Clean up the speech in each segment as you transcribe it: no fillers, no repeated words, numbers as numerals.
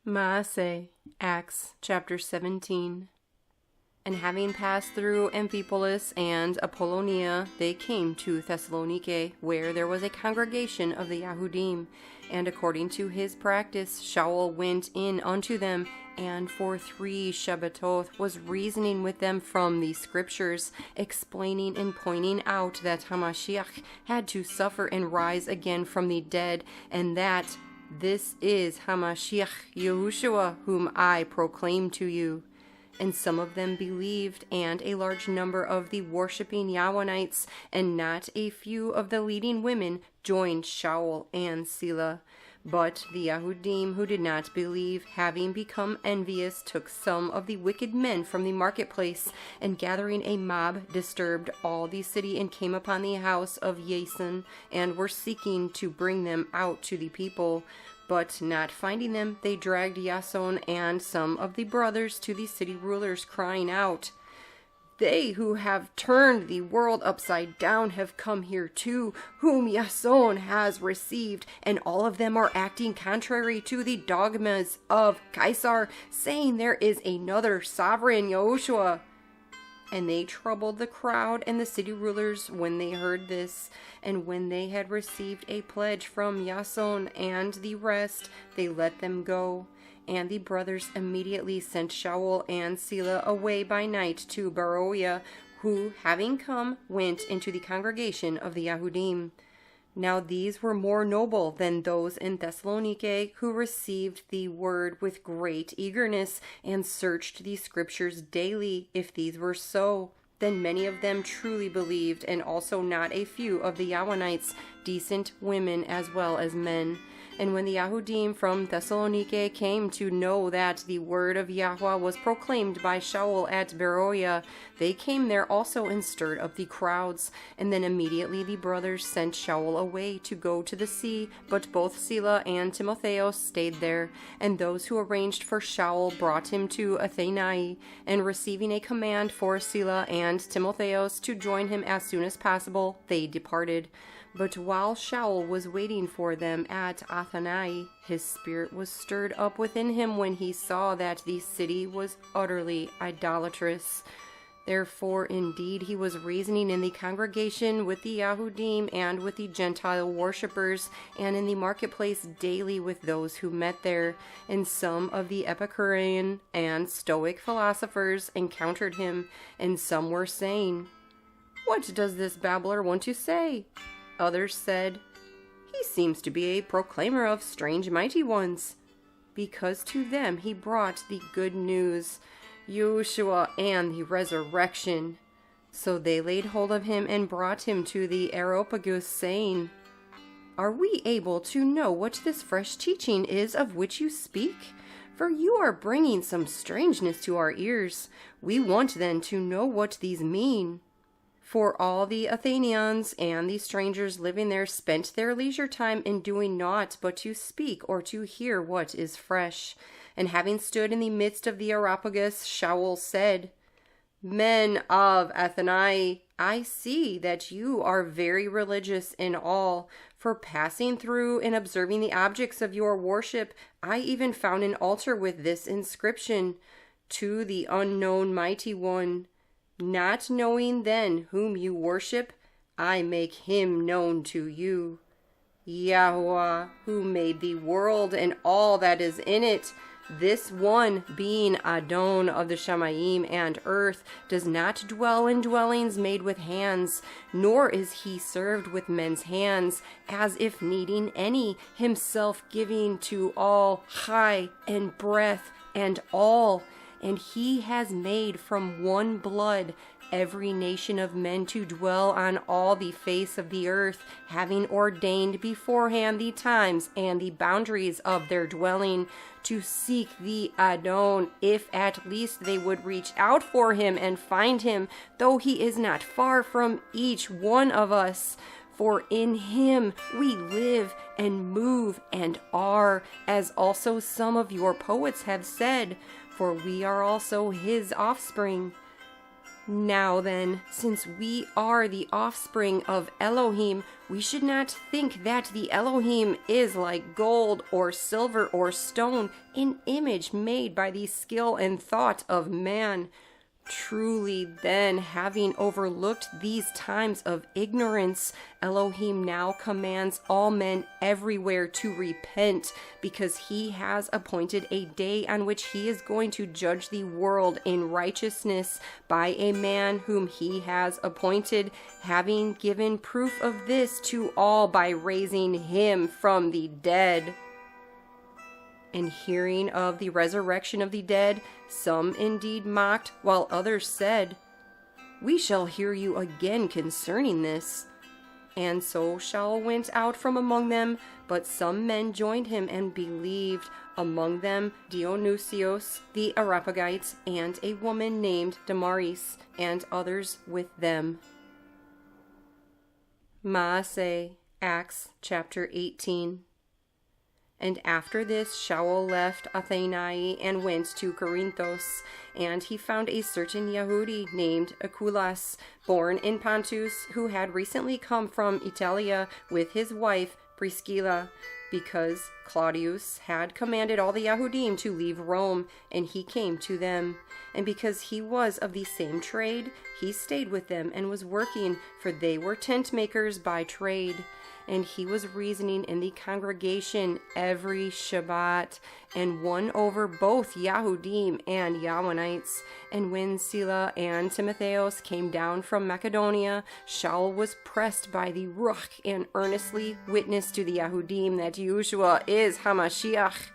Maaseh, Acts chapter 17. And having passed through Amphipolis and Apollonia, they came to Thessalonike, where there was a congregation of the Yahudim. And according to his practice, Shaul went in unto them, and for 3 Shabbatot was reasoning with them from the scriptures, explaining and pointing out that Hamashiach had to suffer and rise again from the dead, and that this is Hamashiach Yahushua, whom I proclaim to you. And some of them believed, and a large number of the worshipping Yahwanites, and not a few of the leading women, joined Shaul and Sila. But the Yahudim who did not believe, having become envious, took some of the wicked men from the marketplace, and gathering a mob, disturbed all the city, and came upon the house of Yason, and were seeking to bring them out to the people. But not finding them, they dragged Yason and some of the brothers to the city rulers, crying out, "They who have turned the world upside down have come here too, whom Yason has received, and all of them are acting contrary to the dogmas of Caesar, saying there is another sovereign, Yahushua." And they troubled the crowd and the city rulers when they heard this. And when they had received a pledge from Yason and the rest, they let them go. And the brothers immediately sent Shaul and Sila away by night to Beroia, who, having come, went into the congregation of the Yahudim. Now these were more noble than those in Thessalonike, who received the word with great eagerness, and searched the scriptures daily, if these were so. Then many of them truly believed, and also not a few of the Yahwanites, decent women as well as men. And when the Yahudim from Thessalonike came to know that the word of Yahuah was proclaimed by Shaul at Beroia, they came there also and stirred up the crowds. And then immediately the brothers sent Shaul away to go to the sea, but both Sila and Timotheus stayed there. And those who arranged for Shaul brought him to Athenai, and receiving a command for Sila and Timotheus to join him as soon as possible, they departed. But while Shaul was waiting for them at Athenai, his spirit was stirred up within him when he saw that the city was utterly idolatrous. Therefore, indeed, he was reasoning in the congregation with the Yahudim and with the Gentile worshippers, and in the marketplace daily with those who met there. And some of the Epicurean and Stoic philosophers encountered him, and some were saying, "What does this babbler want to say?" Others said, "He seems to be a proclaimer of strange mighty ones," because to them he brought the good news, Yahusha and the resurrection. So they laid hold of him and brought him to the Areopagus, saying, "Are we able to know what this fresh teaching is of which you speak? For you are bringing some strangeness to our ears. We want then to know what these mean." For all the Athenians and the strangers living there spent their leisure time in doing naught but to speak or to hear what is fresh. And having stood in the midst of the Areopagus, Shaul said, "Men of Athenai, I see that you are very religious in all. For passing through and observing the objects of your worship, I even found an altar with this inscription, 'To the unknown mighty one.' Not knowing then whom you worship, I make him known to you. Yahuah, who made the world and all that is in it, this one, being Adon of the Shamayim and earth, does not dwell in dwellings made with hands, nor is he served with men's hands, as if needing any, himself giving to all chai and breath and all. And he has made from one blood every nation of men to dwell on all the face of the earth, having ordained beforehand the times and the boundaries of their dwelling, to seek the Adon, if at least they would reach out for him and find him, though he is not far from each one of us. For in him we live and move and are, as also some of your poets have said, for we are also his offspring. Now then, since we are the offspring of Elohim, we should not think that the Elohim is like gold or silver or stone, an image made by the skill and thought of man. Truly, then, having overlooked these times of ignorance, Elohim now commands all men everywhere to repent, because he has appointed a day on which he is going to judge the world in righteousness by a man whom he has appointed, having given proof of this to all by raising him from the dead. And hearing of the resurrection of the dead, some indeed mocked, while others said, "We shall hear you again concerning this." And so Shaul went out from among them, but some men joined him and believed, among them Dionysius the Areopagite, and a woman named Damaris, and others with them. Maaseh, Acts chapter 18. And after this Shaul left Athanae and went to Corinthos, and he found a certain Yehudi named Aculas, born in Pontus, who had recently come from Italia with his wife Priscilla, because Claudius had commanded all the Yahudim to leave Rome, and he came to them. And because he was of the same trade, he stayed with them and was working, for they were tent makers by trade. And he was reasoning in the congregation every Shabbat, and won over both Yahudim and Yahuanites. And when Sila and Timotheus came down from Macedonia, Shaul was pressed by the Ruach, and earnestly witnessed to the Yahudim that Yahusha is Hamashiach.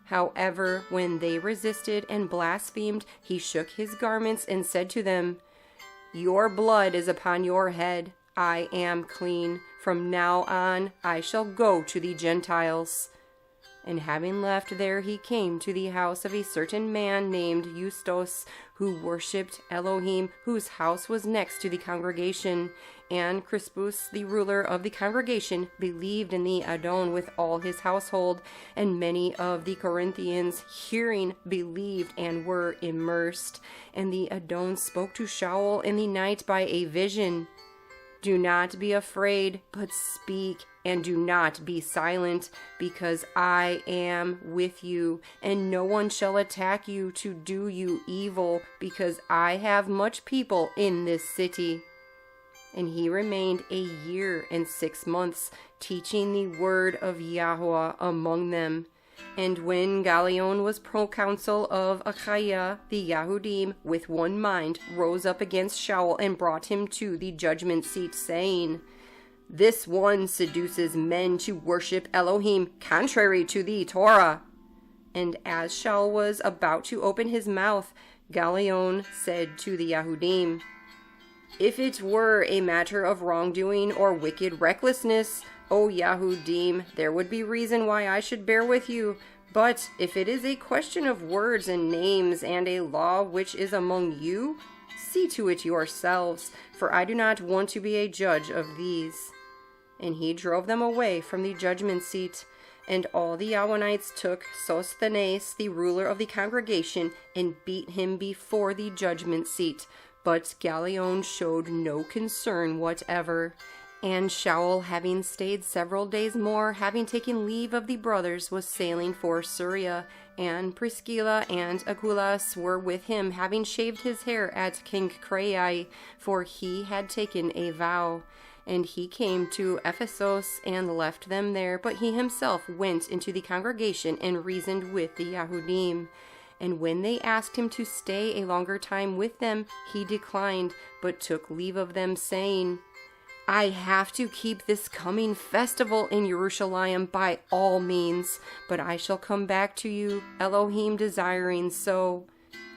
However, when they resisted and blasphemed, he shook his garments and said to them, "Your blood is upon your head. I am clean. From now on I shall go to the Gentiles." And having left there, he came to the house of a certain man named Justus, who worshipped Elohim, whose house was next to the congregation. And Crispus, the ruler of the congregation, believed in the Adon with all his household, and many of the Corinthians, hearing, believed and were immersed. And the Adon spoke to Shaul in the night by a vision. "Do not be afraid, but speak, and do not be silent, because I am with you, and no one shall attack you to do you evil, because I have much people in this city." And he remained 1 year and 6 months, teaching the word of Yahuah among them. And when Galion was proconsul of Achaia, the Yahudim, with one mind, rose up against Shaul and brought him to the judgment seat, saying, "This one seduces men to worship Elohim contrary to the Torah." And as Shaul was about to open his mouth, Galion said to the Yahudim, "If it were a matter of wrongdoing or wicked recklessness, O Yahudim, there would be reason why I should bear with you. But if it is a question of words and names and a law which is among you, see to it yourselves, for I do not want to be a judge of these." And he drove them away from the judgment seat. And all the Yahuanites took Sosthenes, the ruler of the congregation, and beat him before the judgment seat. But Galion showed no concern whatever. And Shaul, having stayed several days more, having taken leave of the brothers, was sailing for Syria. And Priscilla and Aculas were with him, having shaved his hair at Cenchreae, for he had taken a vow. And he came to Ephesus and left them there, but he himself went into the congregation and reasoned with the Yahudim. And when they asked him to stay a longer time with them, he declined, but took leave of them, saying, "I have to keep this coming festival in Jerusalem by all means, but I shall come back to you, Elohim desiring so."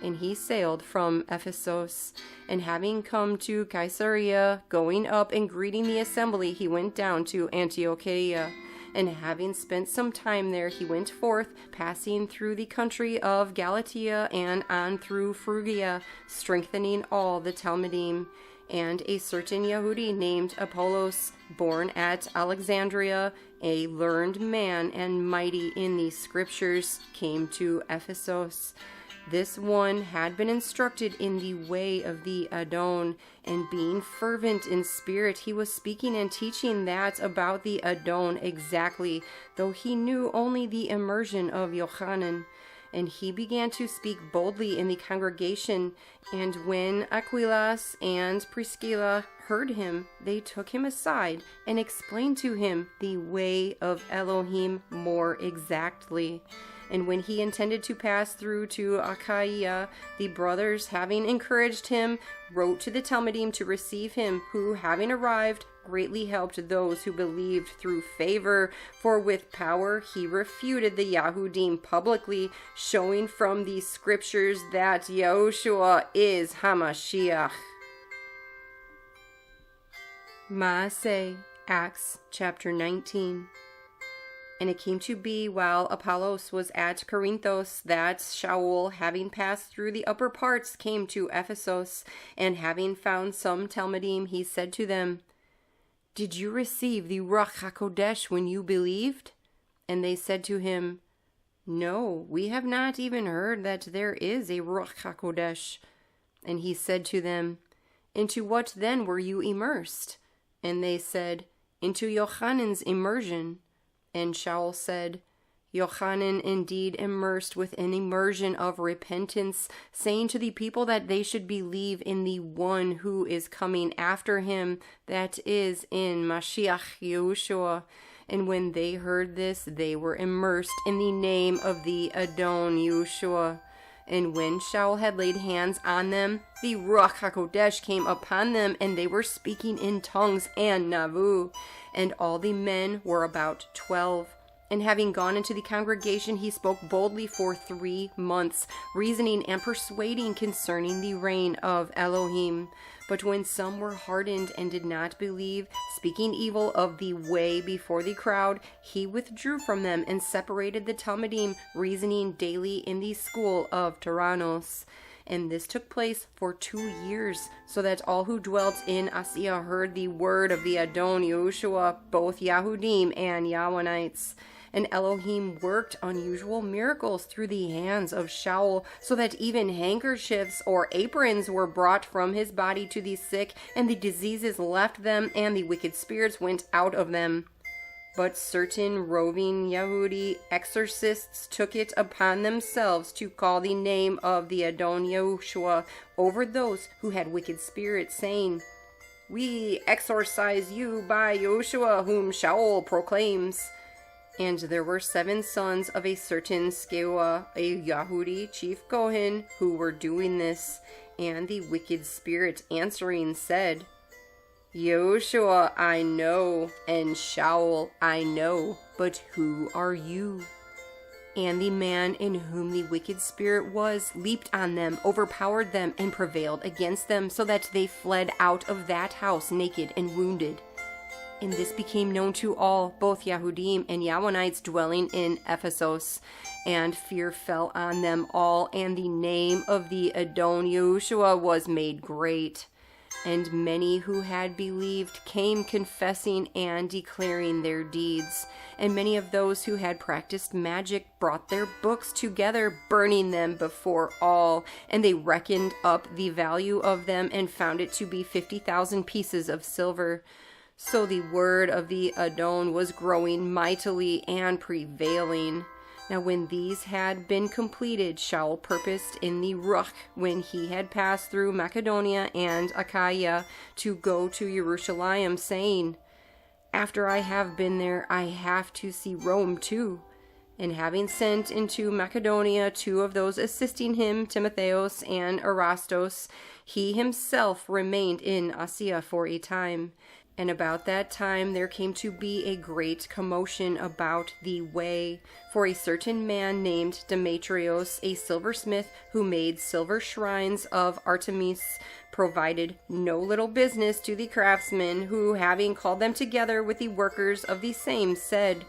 And he sailed from Ephesus. And having come to Caesarea, going up and greeting the assembly, he went down to Antiochia. And having spent some time there, he went forth, passing through the country of Galatia and on through Phrygia, strengthening all the Talmudim. And a certain Yehudi named Apollos, born at Alexandria, a learned man and mighty in the scriptures, came to Ephesus. This one had been instructed in the way of the Adon, and being fervent in spirit, he was speaking and teaching that about the Adon exactly, though he knew only the immersion of Yochanan. And he began to speak boldly in the congregation, and when Aquilas and Priscilla heard him, they took him aside and explained to him the way of Elohim more exactly. And when he intended to pass through to Achaia, the brothers, having encouraged him, wrote to the Talmudim to receive him, who, having arrived, greatly helped those who believed through favor, for with power he refuted the Yahudim publicly, showing from the scriptures that Yahushua is Hamashiach. Maaseh, Acts chapter 19. And it came to be, while Apollos was at Corinthos, that Shaul, having passed through the upper parts, came to Ephesus, and having found some Talmudim, he said to them, "Did you receive the Ruach HaKodesh when you believed?" And they said to him, "No, we have not even heard that there is a Ruach HaKodesh." And he said to them, "Into what then were you immersed?" And they said, "Into Yochanan's immersion." And Shaul said, "Yochanan indeed immersed with an immersion of repentance, saying to the people that they should believe in the one who is coming after him, that is, in Mashiach Yahushua." And when they heard this, they were immersed in the name of the Adon Yahushua. And when Shaul had laid hands on them, the Ruach HaKodesh came upon them, and they were speaking in tongues and Navu. And all the men were about 12. And having gone into the congregation, he spoke boldly for 3 months, reasoning and persuading concerning the reign of Elohim. But when some were hardened and did not believe, speaking evil of the way before the crowd, he withdrew from them and separated the Talmudim, reasoning daily in the school of Tyrannos. And this took place for 2 years, so that all who dwelt in Asia heard the word of the Adon Yahushua, both Yahudim and Yahwanites. And Elohim worked unusual miracles through the hands of Shaul, so that even handkerchiefs or aprons were brought from his body to the sick, and the diseases left them, and the wicked spirits went out of them. But certain roving Yahudi exorcists took it upon themselves to call the name of the Adon Yahushua over those who had wicked spirits, saying, "We exorcise you by Yahushua, whom Shaul proclaims." And there were 7 sons of a certain Skewa, a Yahudi chief Kohen, who were doing this. And the wicked spirit answering said, "Yahushua I know, and Shaul I know, but who are you?" And the man in whom the wicked spirit was leaped on them, overpowered them, and prevailed against them, so that they fled out of that house naked and wounded. And this became known to all, both Yahudim and Yahwanites dwelling in Ephesus. And fear fell on them all, and the name of the Adon Yahushua was made great. And many who had believed came confessing and declaring their deeds. And many of those who had practiced magic brought their books together, burning them before all. And they reckoned up the value of them and found it to be 50,000 pieces of silver. So the word of the Adon was growing mightily and prevailing. Now when these had been completed, Shaul purposed in the Ruach, when he had passed through Macedonia and Achaia, to go to Jerusalem, saying, "After I have been there, I have to see Rome too." And having sent into Macedonia 2 of those assisting him, Timotheus and Erastus, he himself remained in Asia for a time. And about that time there came to be a great commotion about the way. For a certain man named Demetrios, a silversmith, who made silver shrines of Artemis, provided no little business to the craftsmen, who, having called them together with the workers of the same, said,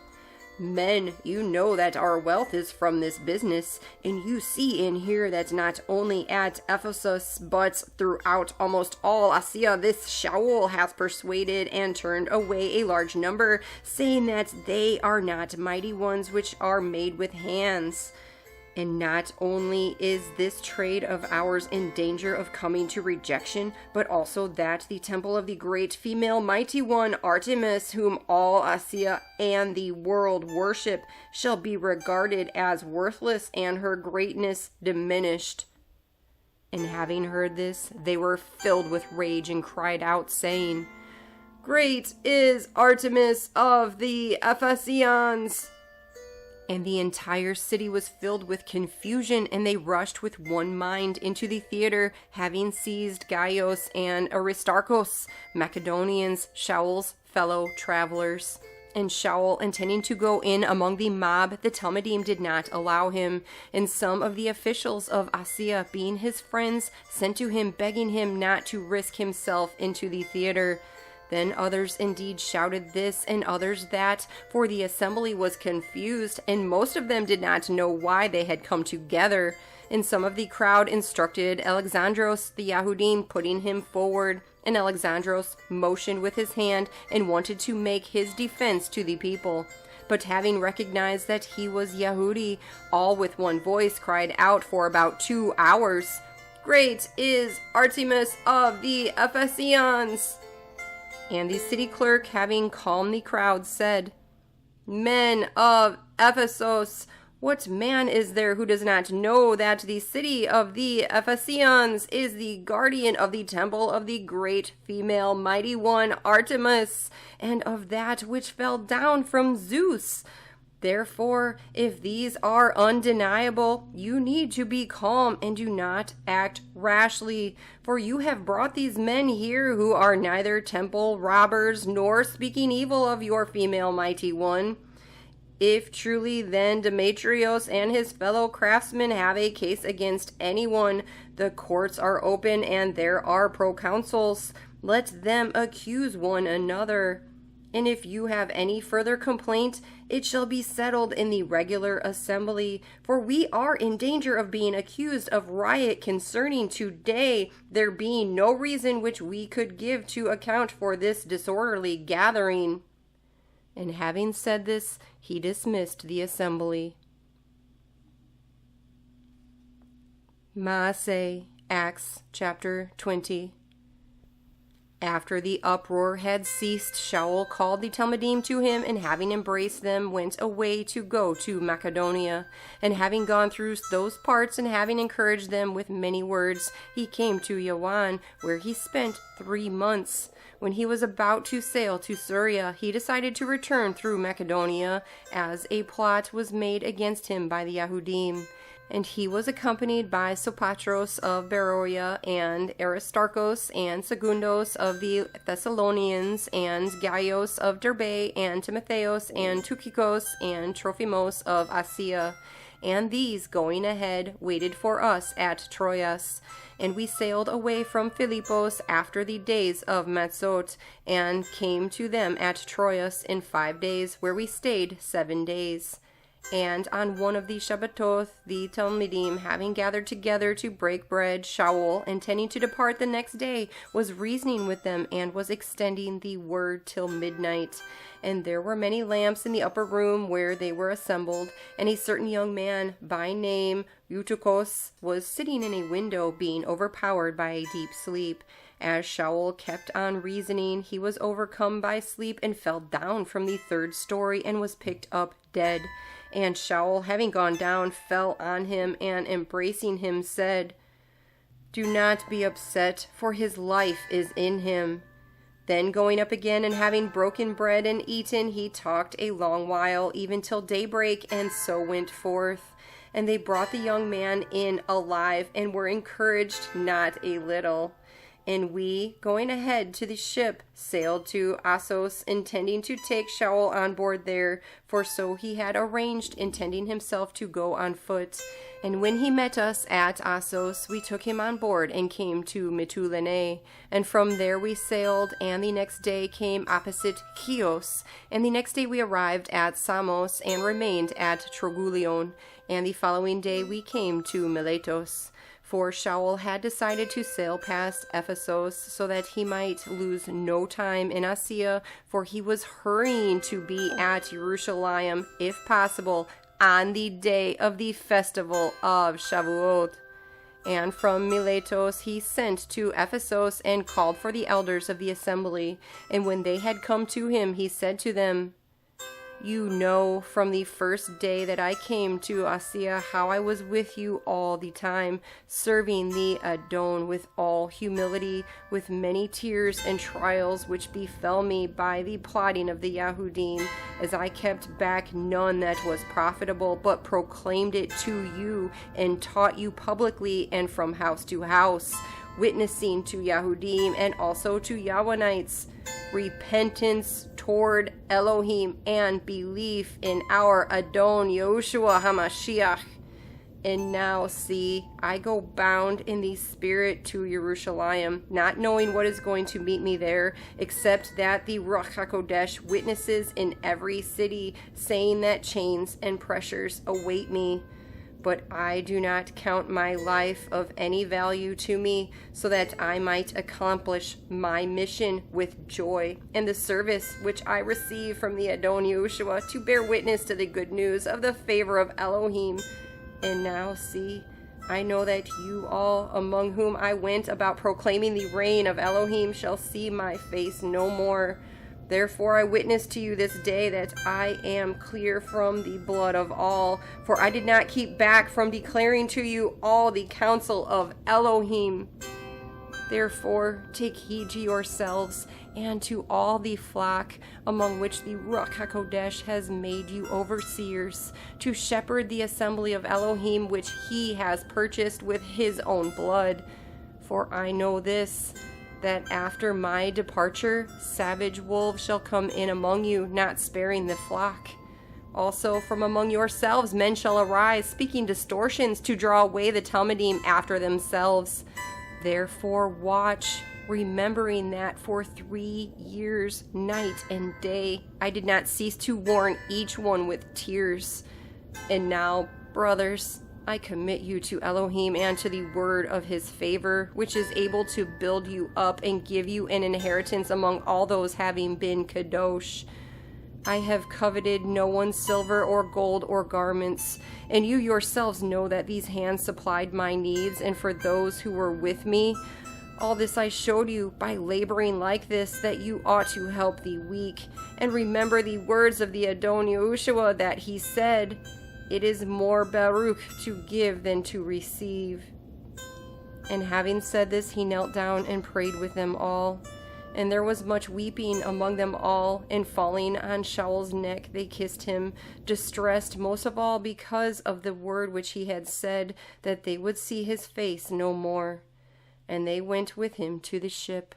"Men, you know that our wealth is from this business, and you see and hear that not only at Ephesus, but throughout almost all Asia, this Shaul hath persuaded and turned away a large number, saying that they are not mighty ones which are made with hands. And not only is this trade of ours in danger of coming to rejection, but also that the temple of the great female mighty one, Artemis, whom all Asia and the world worship, shall be regarded as worthless and her greatness diminished. And having heard this, they were filled with rage and cried out, saying, Great is Artemis of the Ephesians! And the entire city was filled with confusion, and they rushed with one mind into the theater, having seized Gaius and Aristarchus, Macedonians, Shaul's fellow travelers. And Shaul, intending to go in among the mob, the Talmudim did not allow him. And some of the officials of Asia, being his friends, sent to him, begging him not to risk himself into the theater. Then others indeed shouted this, and others that, for the assembly was confused, and most of them did not know why they had come together. And some of the crowd instructed Alexandros the Yahudim, putting him forward. And Alexandros motioned with his hand and wanted to make his defense to the people. But having recognized that he was Yehudi, all with one voice cried out for about 2 hours, Great is Artemis of the Ephesians! And the city clerk, having calmed the crowd, said, Men of Ephesus, what man is there who does not know that the city of the Ephesians is the guardian of the temple of the great female mighty one Artemis, and of that which fell down from Zeus? Therefore, if these are undeniable, you need to be calm and do not act rashly, for you have brought these men here who are neither temple robbers nor speaking evil of your female mighty one. If truly then Demetrios and his fellow craftsmen have a case against anyone, the courts are open and there are proconsuls. Let them accuse one another. And if you have any further complaint, it shall be settled in the regular assembly, for we are in danger of being accused of riot concerning today, there being no reason which we could give to account for this disorderly gathering. And having said this, he dismissed the assembly. Maaseh, Acts chapter 20. After the uproar had ceased, Shaul called the Talmudim to him, and having embraced them, went away to go to Macedonia. And having gone through those parts, and having encouraged them with many words, he came to Yawan, where he spent 3 months. When he was about to sail to Syria, he decided to return through Macedonia, as a plot was made against him by the Yahudim. And he was accompanied by Sopatros of Beroia, and Aristarchus and Segundos of the Thessalonians, and Gaius of Derbe, and Timotheus, and Tychicus, and Trophimus of Asia. And these, going ahead, waited for us at Troas. And we sailed away from Philippos after the days of Matzot, and came to them at Troas in 5 days, where we stayed 7 days. And on one of the Shabbatot, the Talmudim, having gathered together to break bread, Shaul, intending to depart the next day, was reasoning with them, and was extending the word till midnight. And there were many lamps in the upper room where they were assembled, and a certain young man, by name Eutychus, was sitting in a window, being overpowered by a deep sleep. As Shaul kept on reasoning, he was overcome by sleep, and fell down from the 3rd story, and was picked up dead. And Shaul, having gone down, fell on him, and embracing him, said, Do not be upset, for his life is in him. Then going up again, and having broken bread and eaten, he talked a long while, even till daybreak, and so went forth. And they brought the young man in alive, and were encouraged not a little. And we, going ahead to the ship, sailed to Assos, intending to take Shaul on board there, for so he had arranged, intending himself to go on foot. And when he met us at Assos, we took him on board, and came to Mitylene. And from there we sailed, and the next day came opposite Chios. And the next day we arrived at Samos, and remained at Trogulion. And the following day we came to Miletos. For Shaul had decided to sail past Ephesus, so that he might lose no time in Asia, for he was hurrying to be at Jerusalem, if possible, on the day of the festival of Shavuot. And from Miletos he sent to Ephesus and called for the elders of the assembly. And when they had come to him, he said to them, "You know from the first day that I came to Asia how I was with you all the time, serving the Adon with all humility, with many tears and trials which befell me by the plotting of the Yahudim, as I kept back none that was profitable, but proclaimed it to you and taught you publicly and from house to house, witnessing to Yahudim and also to Yahwanites, repentance toward Elohim and belief in our Adon Yahushua HaMashiach. And now, see, I go bound in the spirit to Jerusalem, not knowing what is going to meet me there, except that the Ruach HaKodesh witnesses in every city, saying that chains and pressures await me. But I do not count my life of any value to me, so that I might accomplish my mission with joy, and the service which I receive from the Adon Yahushua to bear witness to the good news of the favor of Elohim. And now, see, I know that you all, among whom I went about proclaiming the reign of Elohim, shall see my face no more. Therefore I witness to you this day that I am clear from the blood of all, for I did not keep back from declaring to you all the counsel of Elohim. Therefore take heed to yourselves and to all the flock among which the Ruach HaKodesh has made you overseers, to shepherd the assembly of Elohim which he has purchased with his own blood. For I know this, that after my departure, savage wolves shall come in among you, not sparing the flock. Also from among yourselves men shall arise, speaking distortions to draw away the Talmudim after themselves. Therefore watch, remembering that for 3 years, night and day, I did not cease to warn each one with tears. And now, brothers, I commit you to Elohim and to the word of his favor, which is able to build you up and give you an inheritance among all those having been kadosh. I have coveted no one's silver or gold or garments, and you yourselves know that these hands supplied my needs, and for those who were with me. All this I showed you by laboring like this, that you ought to help the weak. And remember the words of the Adon Yahushua, that he said, "It is more Baruch to give than to receive." And having said this, he knelt down and prayed with them all. And there was much weeping among them all, and falling on Shaul's neck, they kissed him, distressed most of all because of the word which he had said, that they would see his face no more. And they went with him to the ship.